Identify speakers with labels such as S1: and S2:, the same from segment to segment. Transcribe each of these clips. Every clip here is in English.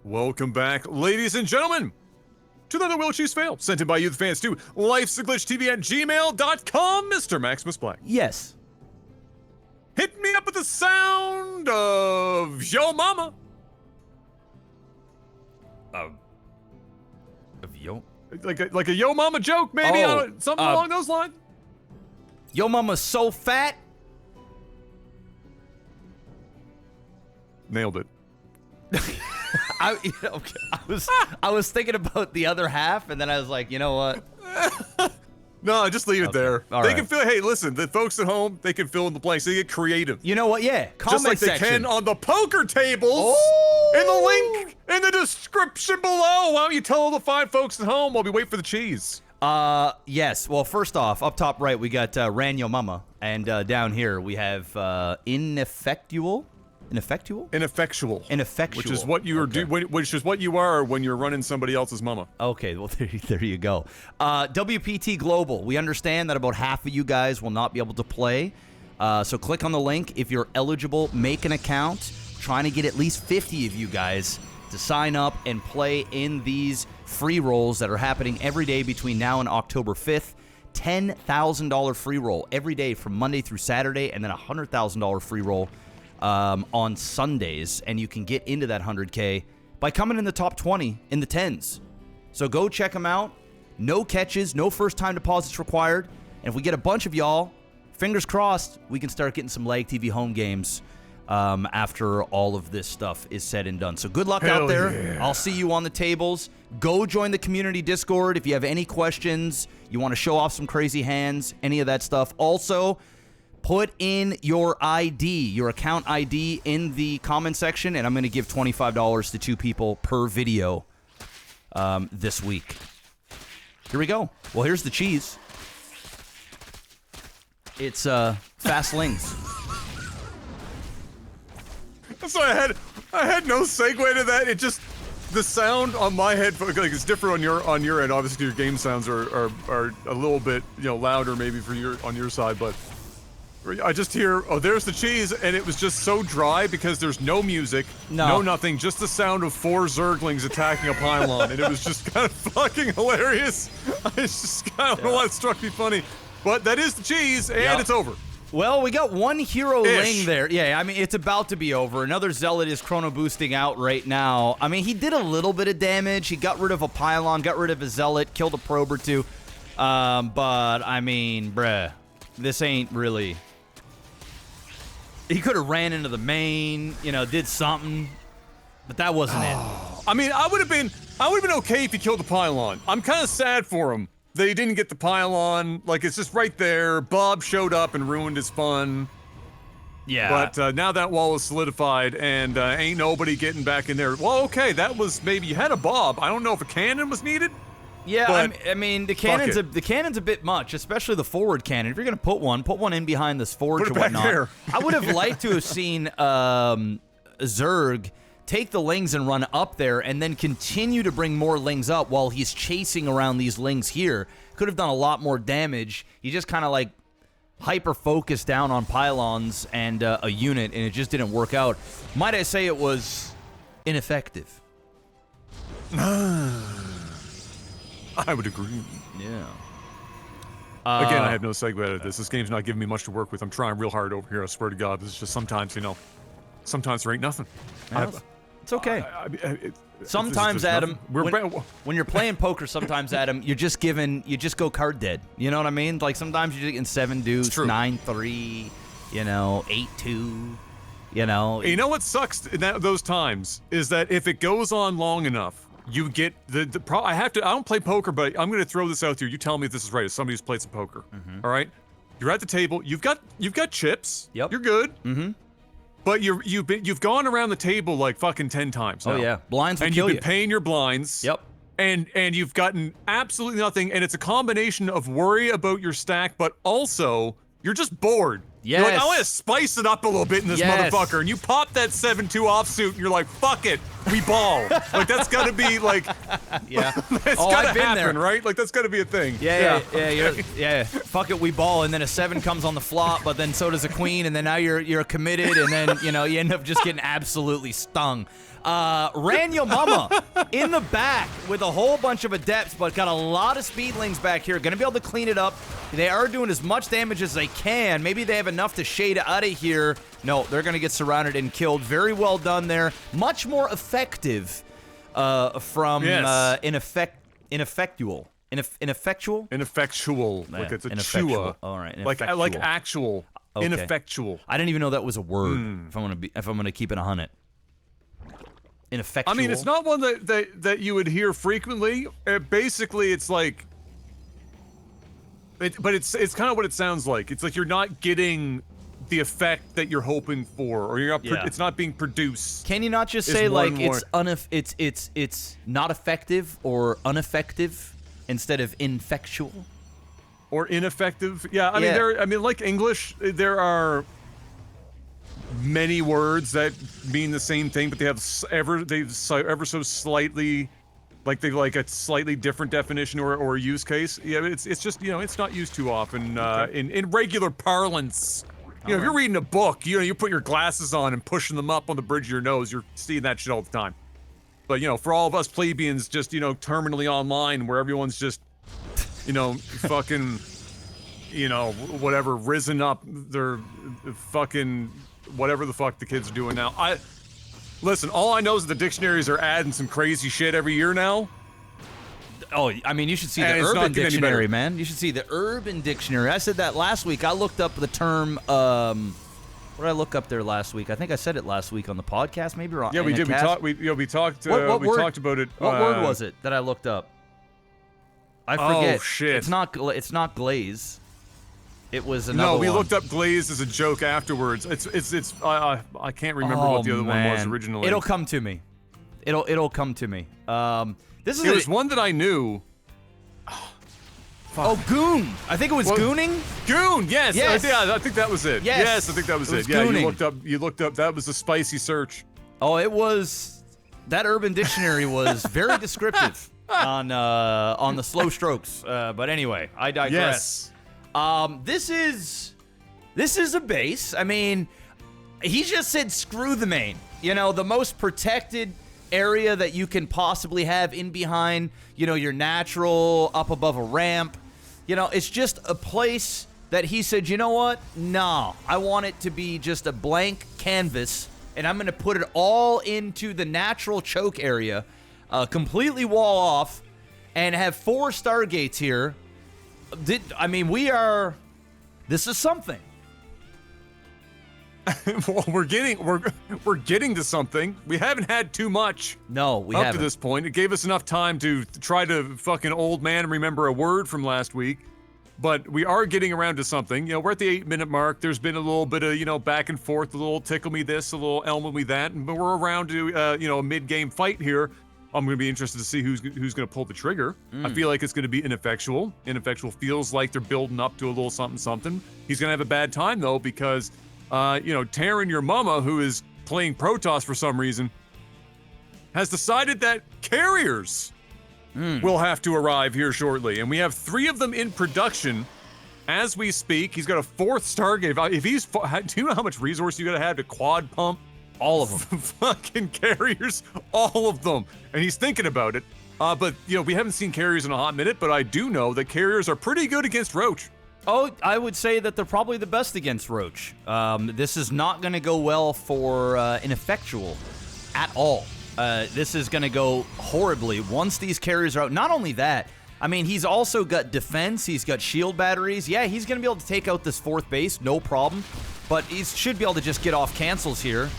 S1: Welcome back, ladies and gentlemen, to another Will Choose Fail, sent in by you, the fans, to lifesaglitchtv@gmail.com, Mr. Maximus Black.
S2: Yes.
S1: Hit me up with the sound of Yo Mama.
S2: Of Yo?
S1: Like a Yo Mama joke, maybe? Something along those lines?
S2: Yo Mama's so fat.
S1: Nailed it.
S2: I was thinking about the other half, and then I was like, you know what?
S1: No, just leave it there.
S2: All
S1: they
S2: right.
S1: can fill. Hey, listen, the folks at home, they can fill in the blanks. They get creative.
S2: You know what? Yeah, comment
S1: just like
S2: section.
S1: they can on the poker tables. In the link in the description below. Why don't you tell all the fine folks at home while we wait for the cheese?
S2: Yes. Well, first off, up top right, we got Ran Yo Mama, and down here we have Ineffectual. Ineffectual?
S1: Ineffectual.
S2: Ineffectual.
S1: Which is what you are which is what you are when you're running somebody else's mama.
S2: Okay, well there you go. WPT Global. We understand that about half of you guys will not be able to play. So click on the link if you're eligible. Make an account. Trying to get at least 50 of you guys to sign up and play in these free rolls that are happening every day between now and October 5th. $10,000 free roll every day from Monday through Saturday, and then a $100,000 free roll on Sundays, and you can get into that 100K by coming in the top 20 in the 10s. So go check them out. No catches, no first-time deposits required. And if we get a bunch of y'all, fingers crossed, we can start getting some LAGTV home games after all of this stuff is said and done. So good luck out there.
S1: Yeah.
S2: I'll see you on the tables. Go join the community Discord if you have any questions, you want to show off some crazy hands, any of that stuff. Also, put in your ID, your account ID, in the comment section, and I'm going to give $25 to 2 people per video this week. Here we go. Well, here's the cheese. It's Fast Lings.
S1: So I had no segue to that. It just the sound on my head like it's different on your end. Obviously, your game sounds are a little bit louder maybe for on your side, but. I just hear, oh, there's the cheese, and it was just so dry because there's no music, no nothing, just the sound of 4 zerglings attacking a pylon, and it was just kind of fucking hilarious. I don't know why it struck me funny, but that is the cheese, and it's over.
S2: Well, we got one hero Ling there. Yeah, I mean, it's about to be over. Another Zealot is chrono boosting out right now. I mean, he did a little bit of damage. He got rid of a pylon, got rid of a Zealot, killed a probe or 2. But, I mean, bruh, this ain't really... He could have ran into the main, did something, but that wasn't it.
S1: I mean, I would have been okay if he killed the pylon. I'm kind of sad for him that he didn't get the pylon. Like, it's just right there. Bob showed up and ruined his fun.
S2: Yeah.
S1: But now that wall is solidified, and ain't nobody getting back in there. Well, okay, that was maybe you had a Bob. I don't know if a cannon was needed.
S2: Yeah, I mean the cannon's a bit much, especially the forward cannon. If you're gonna put one in behind this forge or whatnot.
S1: There.
S2: I would have liked to have seen Zerg take the Lings and run up there, and then continue to bring more Lings up while he's chasing around these Lings here. Could have done a lot more damage. He just kind of like hyper focused down on pylons and a unit, and it just didn't work out. Might I say it was ineffective?
S1: I would agree.
S2: Yeah.
S1: Again, I have no segue out of this. This game's not giving me much to work with. I'm trying real hard over here, I swear to God. It's just sometimes, sometimes there ain't nothing.
S2: It's okay. Sometimes, Adam, when you're playing poker, sometimes, Adam, you just go card dead. You know what I mean? Like, sometimes you're getting 7 deuce, 9-3, 8-2, You
S1: know what sucks in those times is that if it goes on long enough, you get I don't play poker, but I'm going to throw this out there. You tell me if this is right. As somebody who's played some poker, all right? You're at the table. You've got chips.
S2: Yep.
S1: You're good. But you've gone around the table like fucking 10 times now.
S2: Oh yeah, blinds will
S1: and
S2: kill
S1: you've been paying your blinds.
S2: Yep.
S1: And you've gotten absolutely nothing, and it's a combination of worry about your stack, but also you're just bored.
S2: Yes.
S1: You're like, I want to spice it up a little bit in this
S2: Yes.
S1: motherfucker, and you pop that 7-2 offsuit, and you're like, fuck it, we ball. Like, that's gotta be, like...
S2: Yeah.
S1: That's
S2: Oh,
S1: gotta
S2: I've been
S1: happen,
S2: there.
S1: right? Like, that's gotta be a thing.
S2: Yeah. Fuck it, we ball, and then a 7 comes on the flop, but then so does a queen, and then now you're committed, and then you end up just getting absolutely stung. Ran your mama in the back with a whole bunch of adepts, but got a lot of speedlings back here. Gonna be able to clean it up. They are doing as much damage as they can. Maybe they have enough to shade out of here. No, they're gonna get surrounded and killed. Very well done there. Much more effective from ineffectual. Ineffectual.
S1: Like it's a
S2: Ineffectual.
S1: chua.
S2: All right.
S1: Like
S2: Ineffectual.
S1: actual.
S2: Okay.
S1: Ineffectual.
S2: I didn't even know that was a word. If I'm gonna keep it 100. Ineffectual.
S1: I mean, it's not one that you would hear frequently. Basically, it's like, but it's kind of what it sounds like. It's like you're not getting the effect that you're hoping for, or you're not. It's not being produced.
S2: Can you not just say like it's not effective or ineffective instead of infectual
S1: or ineffective? Yeah, I mean, like English, there are many words that mean the same thing, but they have ever so slightly, like they like a slightly different definition or use case. Yeah, it's just it's not used too often in regular parlance. If you're reading a book, you put your glasses on and pushing them up on the bridge of your nose, you're seeing that shit all the time. But for all of us plebeians, just terminally online, where everyone's just fucking whatever, risen up their fucking whatever the fuck the kids are doing now. Listen, all I know is the dictionaries are adding some crazy shit every year now.
S2: Oh, I mean, you should see the Urban Dictionary, man. You should see the Urban Dictionary. I said that last week. I looked up the term, what did I look up there last week? I think I said it last week on the podcast, maybe.
S1: Yeah, we did. We talked about it.
S2: What word was it that I looked up? I forget.
S1: Oh, shit.
S2: It's not glaze. It was another
S1: No, we
S2: one.
S1: looked up glaze as a joke afterwards. I can't remember what the other one was originally.
S2: It'll come to me. It'll come to me.
S1: There was one that I knew.
S2: Oh, goon. I think it was gooning.
S1: Goon, yes.
S2: Yes.
S1: I think that was it.
S2: Yes.
S1: I think that was it.
S2: Gooning.
S1: Yeah, you looked up. That was a spicy search.
S2: Oh, it was. That Urban Dictionary was very descriptive on the slow strokes. But anyway, I digress.
S1: Yes.
S2: This is a base. I mean, he just said screw the main. The most protected area that you can possibly have in behind, your natural, up above a ramp. It's just a place that he said, you know what? No, I want it to be just a blank canvas, and I'm going to put it all into the natural choke area, completely wall off, and have 4 Stargates here. This is something.
S1: Well, we're getting to something. We haven't had too much.
S2: No, we haven't.
S1: Up to this point, it gave us enough time to try to fucking old man remember a word from last week. But we are getting around to something. We're at the 8-minute mark. There's been a little bit of back and forth, a little tickle me this, a little elmo me that, and we're around to a mid-game fight here. I'm going to be interested to see who's going to pull the trigger. I feel like it's going to be ineffectual. Ineffectual feels like they're building up to a little something. He's going to have a bad time though because Taryn, your mama, who is playing Protoss for some reason, has decided that carriers will have to arrive here shortly. And we have 3 of them in production as we speak. He's got a 4th Stargate. If he's, do you know how much resource you got to have to quad pump?
S2: All of them.
S1: Fucking carriers. All of them. And he's thinking about it. But, we haven't seen carriers in a hot minute, but I do know that carriers are pretty good against Roach.
S2: Oh, I would say that they're probably the best against Roach. This is not going to go well for Ineffectual at all. This is going to go horribly once these carriers are out. Not only that, I mean, he's also got defense. He's got shield batteries. Yeah, he's going to be able to take out this 4th base, no problem. But he should be able to just get off cancels here.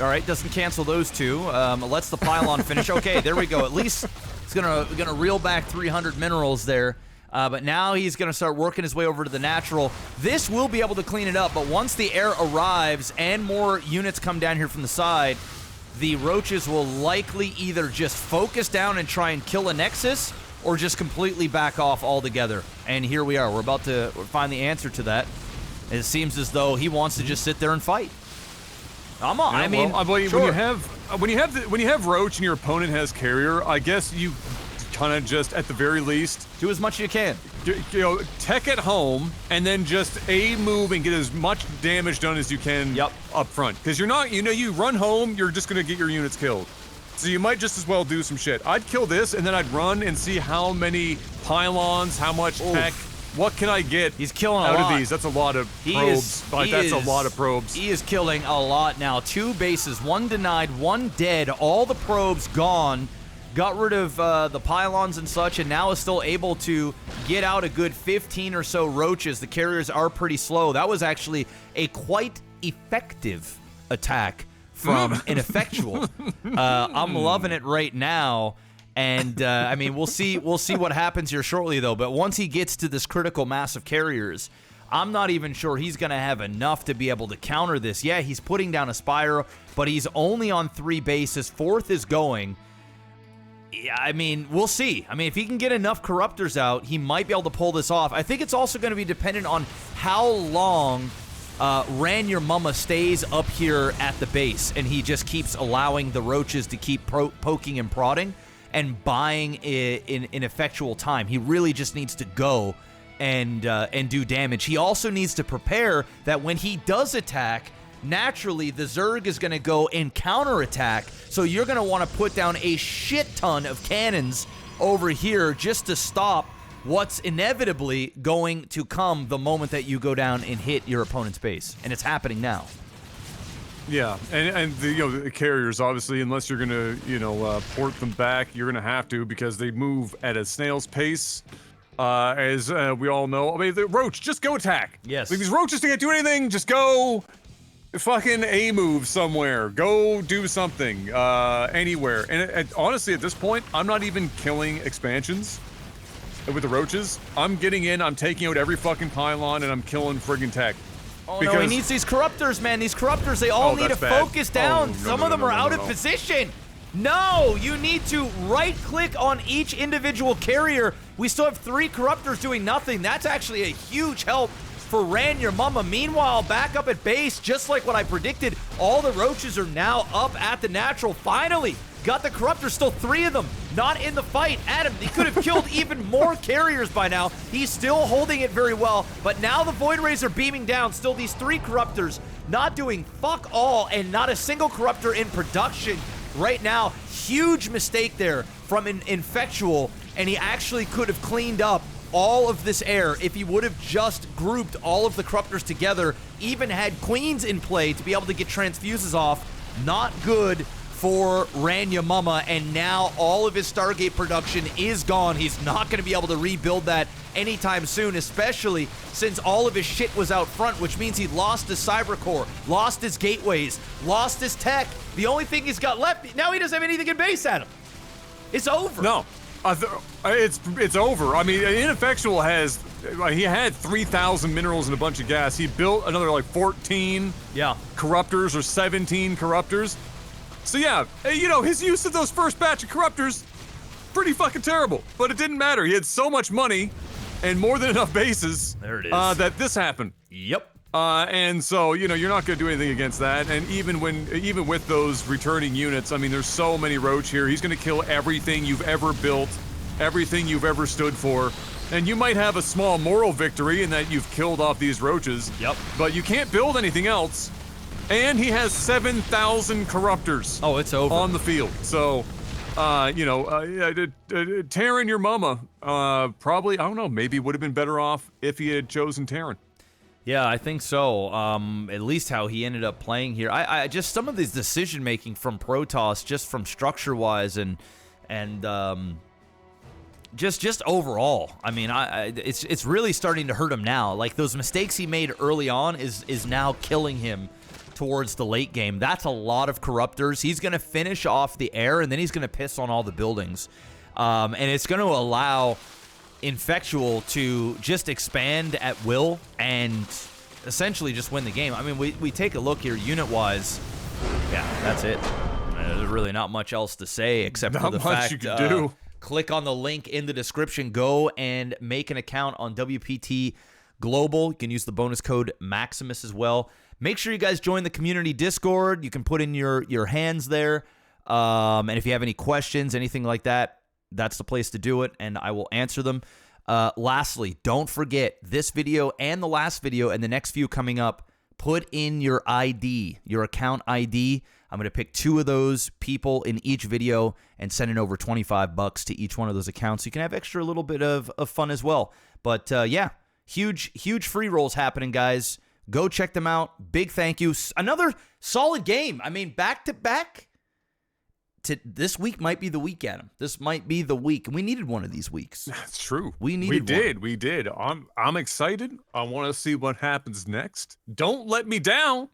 S2: All right, doesn't cancel those 2. Lets the pylon finish. Okay, there we go. At least it's gonna reel back 300 minerals there. But now he's going to start working his way over to the natural. This will be able to clean it up, but once the air arrives and more units come down here from the side, the Roaches will likely either just focus down and try and kill a Nexus or just completely back off altogether. And here we are. We're about to find the answer to that. It seems as though he wants to just sit there and fight. I'm on.
S1: Yeah,
S2: I mean,
S1: well,
S2: sure.
S1: when you have Roach and your opponent has Carrier, I guess you kind of just at the very least
S2: do as much as you can.
S1: Tech at home and then just a move and get as much damage done as you can up front. Because you're not, you run home, you're just gonna get your units killed. So you might just as well do some shit. I'd kill this and then I'd run and see how many pylons, how much tech. What can I get
S2: He's killing
S1: out
S2: a lot.
S1: of these? That's a lot of probes. That's a lot of probes.
S2: He is killing a lot now. 2 bases, 1 denied, 1 dead. All the probes gone. Got rid of the pylons and such, and now is still able to get out a good 15 or so roaches. The carriers are pretty slow. That was actually a quite effective attack from Ineffectual. I'm loving it right now. And I mean, we'll see what happens here shortly, though. But once he gets to this critical mass of carriers, I'm not even sure he's going to have enough to be able to counter this. Yeah, he's putting down a Spire, but he's only on 3 bases. 4th is going. Yeah, I mean, we'll see. I mean, if he can get enough Corruptors out, he might be able to pull this off. I think it's also going to be dependent on how long Ran Your Mama stays up here at the base, and he just keeps allowing the roaches to keep poking and prodding and buying in effectual time. He really just needs to go and do damage. He also needs to prepare that when he does attack, naturally the Zerg is going to go and counterattack. So you're going to want to put down a shit ton of cannons over here just to stop what's inevitably going to come the moment that you go down and hit your opponent's base. And it's happening now.
S1: Yeah, and the carriers, obviously, unless you're gonna port them back, you're gonna have to, because they move at a snail's pace, as we all know. I mean, the Roach, just go attack.
S2: Yes.
S1: Like, these Roaches can't do anything. Just go, fucking a move somewhere. Go do something anywhere. And honestly, at this point, I'm not even killing expansions with the Roaches. I'm getting in. I'm taking out every fucking pylon, and I'm killing friggin' tech.
S2: Oh, no, he needs these Corruptors, man. These Corruptors, they all need to focus down. Some of them are out of position. No, you need to right-click on each individual carrier. We still have 3 Corruptors doing nothing. That's actually a huge help for Ran Your Mama. Meanwhile, back up at base, just like what I predicted, all the Roaches are now up at the natural. Finally, got the Corruptors, still 3 of them, not in the fight. Adam, he could have killed even more carriers by now. He's still holding it very well, but now the Void Rays are beaming down. Still these 3 Corruptors not doing fuck all, and not a single Corruptor in production right now. Huge mistake there from an Infectual, and he actually could have cleaned up all of this air if he would have just grouped all of the Corruptors together, even had Queens in play to be able to get transfuses off. Not good for Ran Your Mama, and now all of his Stargate production is gone. He's not going to be able to rebuild that anytime soon, especially since all of his shit was out front, which means he lost his Cyber Core, lost his gateways, lost his tech. The only thing he's got left, now he doesn't have anything in base, Adam. It's over.
S1: No, it's over. I mean, Ineffectual he had 3,000 minerals and a bunch of gas. He built another like 14 Corruptors or 17 Corruptors. So yeah, his use of those first batch of Corruptors, pretty fucking terrible. But it didn't matter. He had so much money and more than enough bases that this happened.
S2: Yep.
S1: And so, you're not going to do anything against that. And even with those returning units, I mean, there's so many Roach here. He's going to kill everything you've ever built, everything you've ever stood for. And you might have a small moral victory in that you've killed off these Roaches.
S2: Yep.
S1: But you can't build anything else. And he has 7,000 Corruptors.
S2: Oh, it's over.
S1: On the field. So, Terran Your Mama, probably, I don't know, maybe would have been better off if he had chosen Terran.
S2: Yeah, I think so. At least how he ended up playing here. I just, some of these decision making from Protoss, just from structure wise and just overall. I mean, it's really starting to hurt him now. Like, those mistakes he made early on is now killing him towards the late game. That's a lot of Corruptors. He's going to finish off the air, and then he's going to piss on all the buildings. And it's going to allow Infectual to just expand at will and essentially just win the game. I mean, we take a look here unit-wise. Yeah, that's it. There's really not much else to say except for the fact
S1: you can do.
S2: Click on the link in the description. Go and make an account on WPT Global. You can use the bonus code Maximus as well. Make sure you guys join the community Discord. You can put in your hands there. And if you have any questions, anything like that, that's the place to do it, and I will answer them. Lastly, don't forget this video and the last video and the next few coming up, put in your ID, your account ID. I'm going to pick 2 of those people in each video and send it over $25 to each one of those accounts. You can have extra little bit of fun as well. But yeah, huge free rolls happening, guys. Go check them out. Big thank you. Another solid game. I mean, back to back. This week might be the week, Adam. This might be the week. And we needed one of these weeks.
S1: That's true.
S2: We
S1: did. I'm excited. I want to see what happens next. Don't let me down.